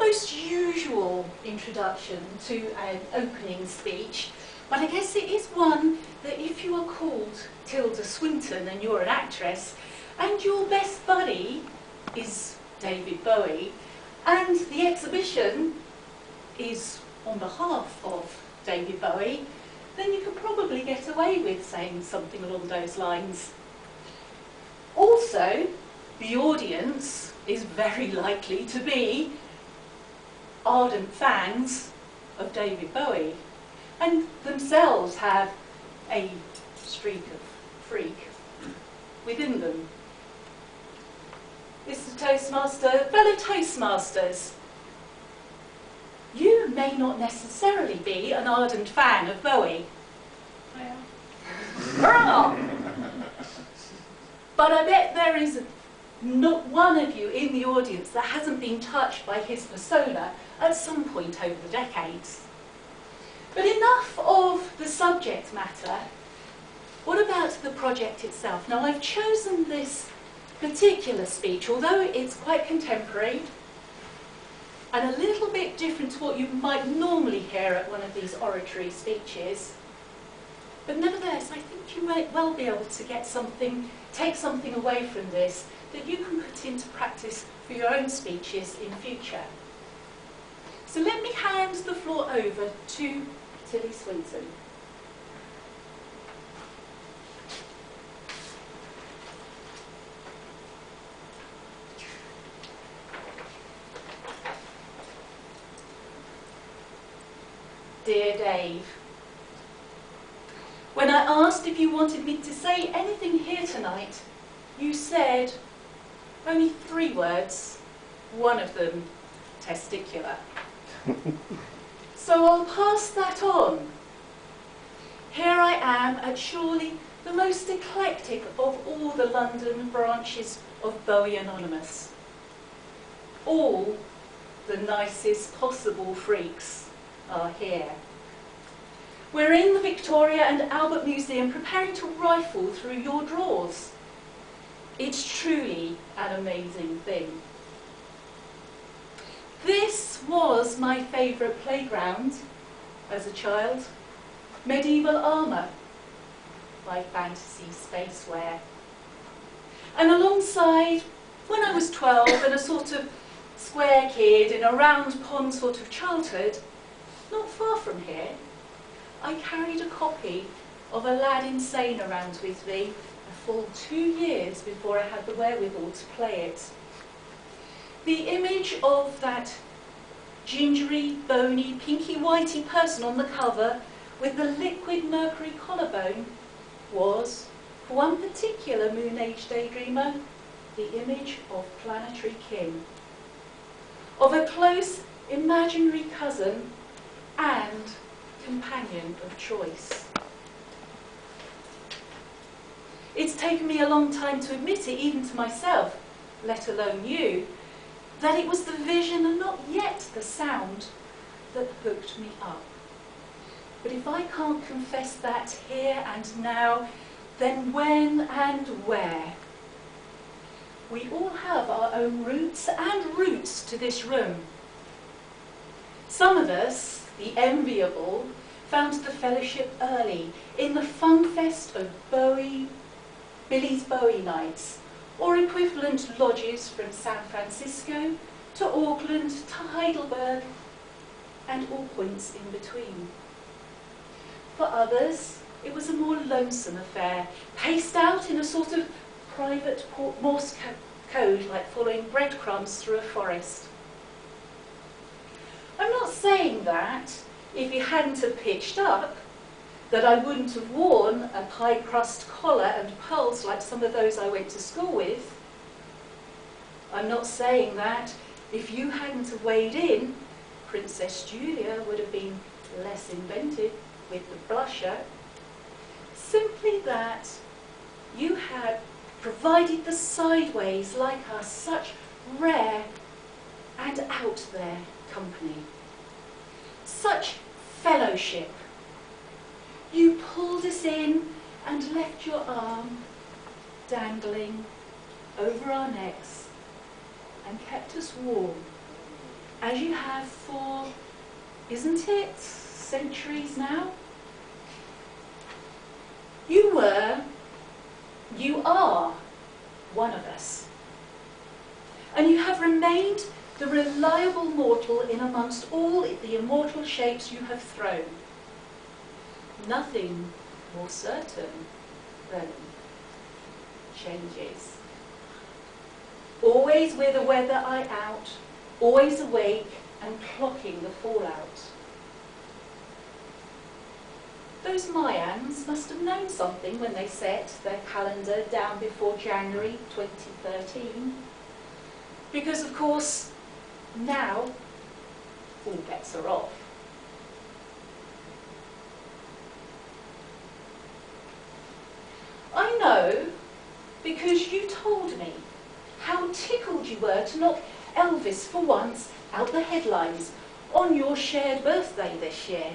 most usual introduction to an opening speech, but I guess it is one that if you are called Tilda Swinton and you're an actress, and your best buddy is David Bowie, and the exhibition is on behalf of David Bowie, then you could probably get away with saying something along those lines. Also, the audience is very likely to be ardent fans of David Bowie, and themselves have a streak of freak within them. Mr. Toastmaster, fellow Toastmasters, you may not necessarily be an ardent fan of Bowie. But I bet there is not one of you in the audience that hasn't been touched by his persona at some point over the decades. But enough of the subject matter. What about the project itself? Now, I've chosen this particular speech, although it's quite contemporary and a little bit different to what you might normally hear at one of these oratory speeches. But nevertheless, I think you might well be able to get something, take something away from this that you can put into practice for your own speeches in future. So let me hand the floor over to Tilda Swinton. Dear Dave, when I asked if you wanted me to say anything here tonight, you said only 3 words, one of them testicular. So I'll pass that on. Here I am at surely the most eclectic of all the London branches of Bowie Anonymous. All the nicest possible freaks are here. We're in the Victoria and Albert Museum preparing to rifle through your drawers. It's truly an amazing thing. This was my favourite playground as a child. Medieval armour, my fantasy spaceware. And alongside, when I was 12 and a sort of square kid in a round pond sort of childhood, not far from here, I carried a copy of Aladdin Sane around with me a full 2 years before I had the wherewithal to play it. The image of that gingery, bony, pinky-whitey person on the cover with the liquid mercury collarbone was, for one particular Moon Age daydreamer, the image of planetary kin, of a close imaginary cousin and companion of choice. It's taken me a long time to admit it, even to myself, let alone you, that it was the vision and not yet the sound that hooked me up. But if I can't confess that here and now, then when and where? We all have our own roots and roots to this room. Some of us, the enviable, found the fellowship early in the fun fest of Billy's Bowie nights, or equivalent lodges from San Francisco to Auckland to Heidelberg and all points in between. For others, it was a more lonesome affair, paced out in a sort of private Morse code, like following breadcrumbs through a forest. I'm not saying that, if you hadn't have pitched up, that I wouldn't have worn a pie crust collar and pearls like some of those I went to school with. I'm not saying that, if you hadn't have weighed in, Princess Julia would have been less inventive with the blusher. Simply that you had provided the sideways like us such rare and out there company. Such fellowship. You pulled us in and left your arm dangling over our necks and kept us warm as you have for, isn't it, centuries now? You were, you are one of us. And you have remained the reliable mortal in amongst all the immortal shapes you have thrown. Nothing more certain than changes. Always with a weather eye out, always awake and clocking the fallout. Those Mayans must have known something when they set their calendar down before January 2013. Because, of course, now all bets are off. I know because you told me how tickled you were to knock Elvis for once out the headlines on your shared birthday this year.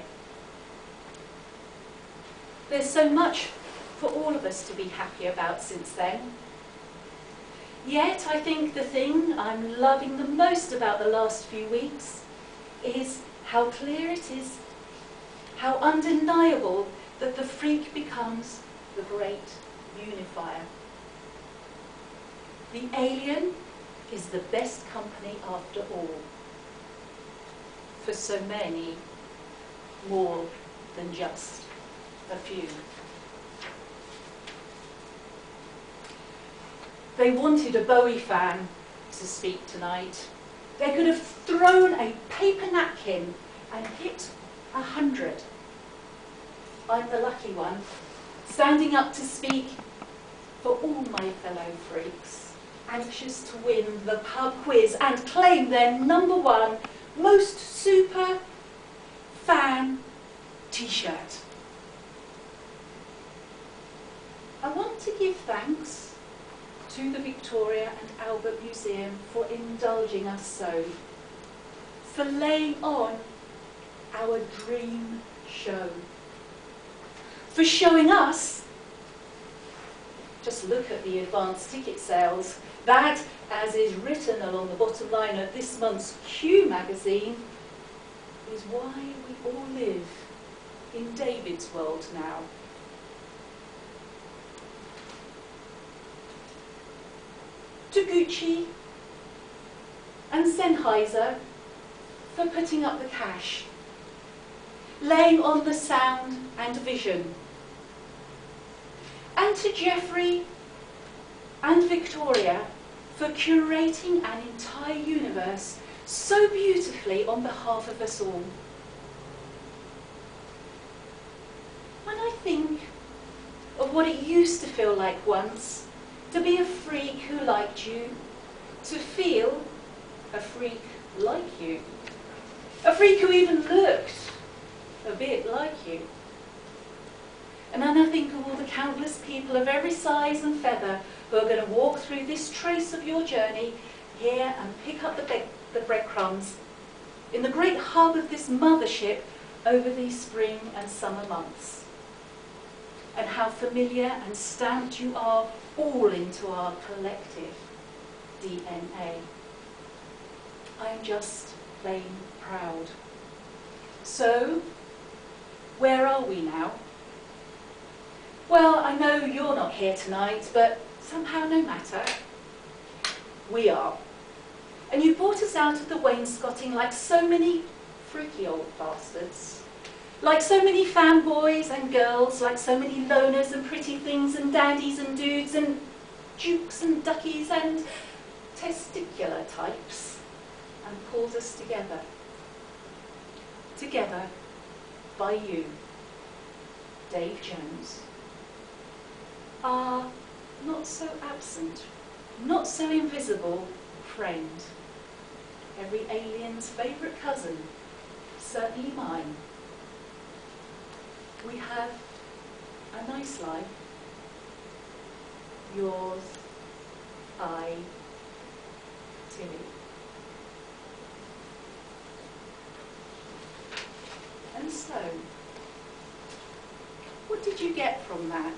There's so much for all of us to be happy about since then. Yet I think the thing I'm loving the most about the last few weeks is how clear it is, how undeniable that the freak becomes the great unifier. The alien is the best company after all, for so many more than just a few. They wanted a Bowie fan to speak tonight. They could have thrown a paper napkin and hit 100. I'm the lucky one, standing up to speak for all my fellow freaks, anxious to win the pub quiz and claim their #1 most super fan t-shirt. I want to give thanks to the Victoria and Albert Museum for indulging us so, for laying on our dream show, for showing us, just look at the advance ticket sales, that, as is written along the bottom line of this month's Q magazine, is why we all live in David's world now. To Gucci and Sennheiser for putting up the cash, laying on the sound and vision. And to Jeffrey and Victoria for curating an entire universe so beautifully on behalf of us all. When I think of what it used to feel like once, to be a freak who liked you, to feel a freak like you, a freak who even looked a bit like you. And then I think of all the countless people of every size and feather who are going to walk through this trace of your journey here and pick up the breadcrumbs in the great hub of this mothership over these spring and summer months. And how familiar and stamped you are all into our collective DNA. I'm just plain proud. So, where are we now? Well, I know you're not here tonight, but somehow no matter. We are. And you brought us out of the wainscoting like so many freaky old bastards. Like so many fanboys and girls, like so many loners and pretty things and daddies and dudes and dukes and duckies and testicular types, and pulled us together. Together by you, Dave Jones. Our not so absent, not so invisible friend. Every alien's favourite cousin, certainly mine. We have a nice life. Yours, I, Tilly. And so, what did you get from that?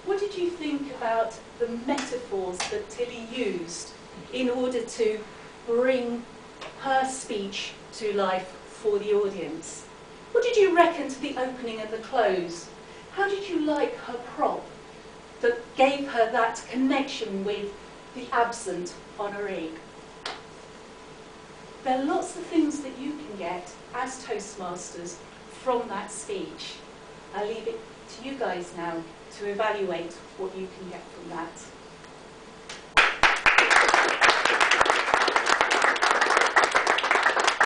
What did you think about the metaphors that Tilly used in order to bring speech to life for the audience. What did you reckon to the opening and the close? How did you like her prop that gave her that connection with the absent honoree? There are lots of things that you can get as Toastmasters from that speech. I'll leave it to you guys now to evaluate what you can get from that.